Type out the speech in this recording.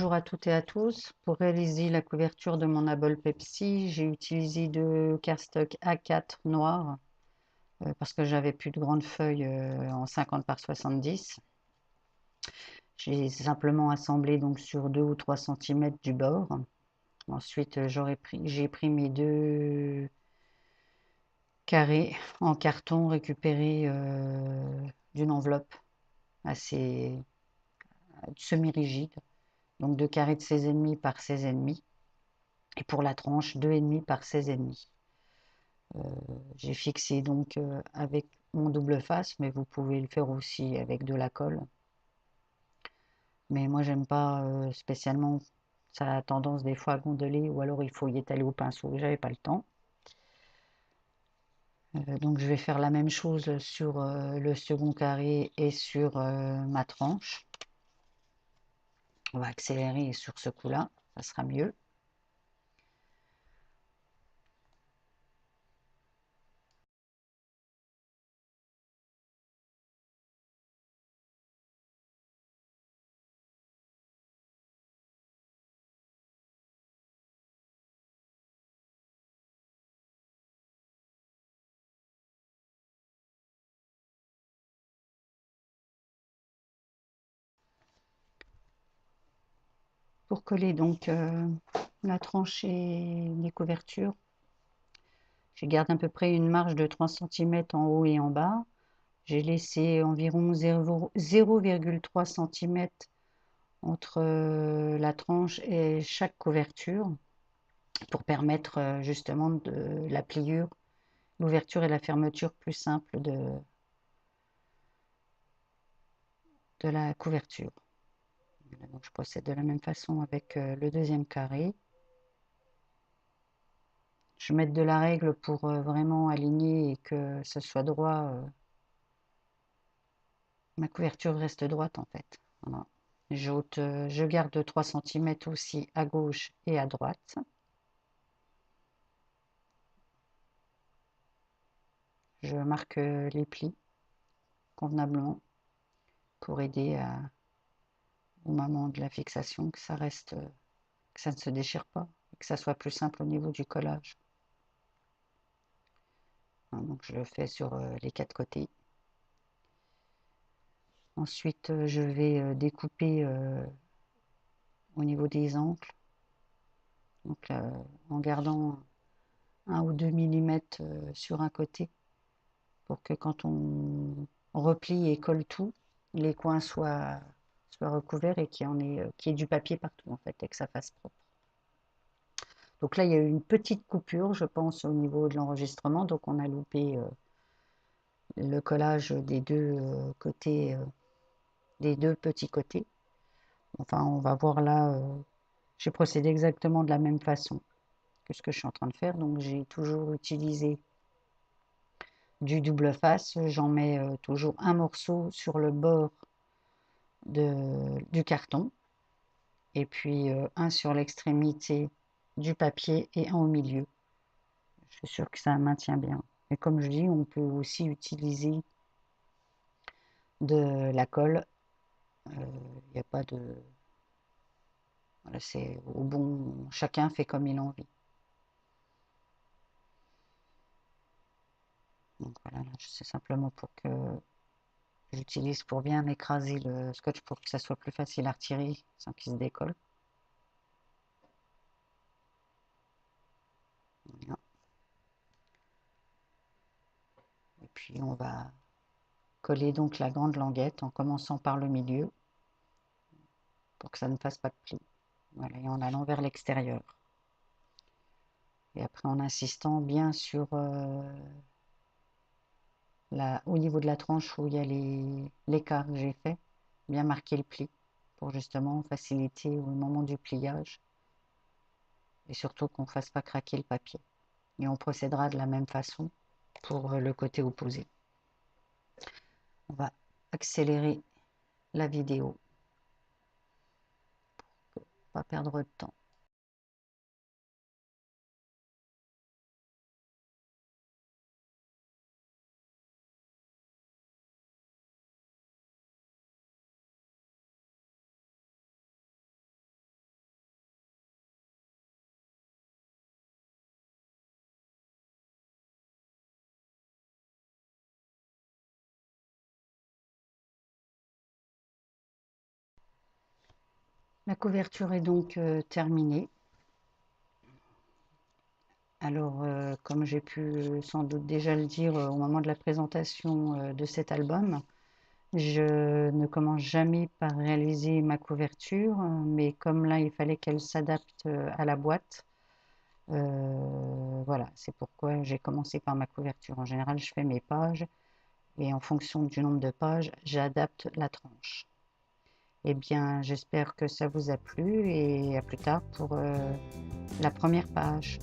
Bonjour à toutes et à tous. Pour réaliser la couverture de mon Able Pepsi, j'ai utilisé deux cardstock A4 noirs parce que j'avais plus de grandes feuilles en 50 par 70. J'ai simplement assemblé donc sur 2 ou 3 cm du bord. Ensuite, j'ai pris mes deux carrés en carton récupérés d'une enveloppe assez semi-rigide. Donc 2 carrés de 16,5 par 16,5. Et pour la tranche, 2,5 par 16,5. J'ai fixé donc avec mon double face, mais vous pouvez le faire aussi avec de la colle. Mais moi, j'aime pas spécialement, ça a tendance des fois à gondoler, ou alors il faut y étaler au pinceau. J'avais pas le temps. Donc je vais faire la même chose sur le second carré et sur ma tranche. On va accélérer sur ce coup-là, ça sera mieux. Pour coller donc la tranche et les couvertures, je garde à peu près une marge de 3 cm en haut et en bas. J'ai laissé environ 0,3 cm entre la tranche et chaque couverture pour permettre justement de la pliure, l'ouverture et la fermeture plus simple de la couverture. Donc je procède de la même façon avec le deuxième carré. Je mets de la règle pour vraiment aligner et que ce soit droit. Ma couverture reste droite en fait. Voilà. Je garde 3 cm aussi à gauche et à droite. Je marque les plis convenablement pour aider au moment de la fixation que ça reste, que ça ne se déchire pas et que ça soit plus simple au niveau du collage. Donc je le fais sur les 4 côtés. Ensuite, je vais découper au niveau des ancres, donc en gardant 1 ou 2 mm sur un côté pour que quand on replie et colle tout, les coins soient recouverts et qu'il y ait du papier partout en fait et que ça fasse propre. Donc là, il y a eu une petite coupure, je pense, au niveau de l'enregistrement. Donc on a loupé le collage des deux côtés, des deux petits côtés. Enfin, on va voir là, j'ai procédé exactement de la même façon que ce que je suis en train de faire. Donc j'ai toujours utilisé du double face. J'en mets toujours un morceau sur le bord du carton et puis un sur l'extrémité du papier et un au milieu. Je suis sûre que ça maintient bien. Et comme je dis, on peut aussi utiliser de la colle. Il n'y a pas de... Voilà, c'est au bon... Chacun fait comme il a envie. Donc voilà, c'est simplement pour que j'utilise pour bien écraser le scotch pour que ça soit plus facile à retirer sans qu'il se décolle. Voilà. Et puis on va coller donc la grande languette en commençant par le milieu pour que ça ne fasse pas de pli. Voilà, et en allant vers l'extérieur. Et après en insistant bien sur au niveau de la tranche où il y a l'écart que j'ai fait, bien marquer le pli pour justement faciliter au moment du pliage et surtout qu'on ne fasse pas craquer le papier. Et on procédera de la même façon pour le côté opposé. On va accélérer la vidéo pour ne pas perdre de temps. La couverture est donc terminée. Alors, comme j'ai pu sans doute déjà le dire au moment de la présentation de cet album, je ne commence jamais par réaliser ma couverture, mais comme là, il fallait qu'elle s'adapte à la boîte, voilà, c'est pourquoi j'ai commencé par ma couverture. En général, je fais mes pages et en fonction du nombre de pages, j'adapte la tranche. Eh bien, j'espère que ça vous a plu et à plus tard pour la première page.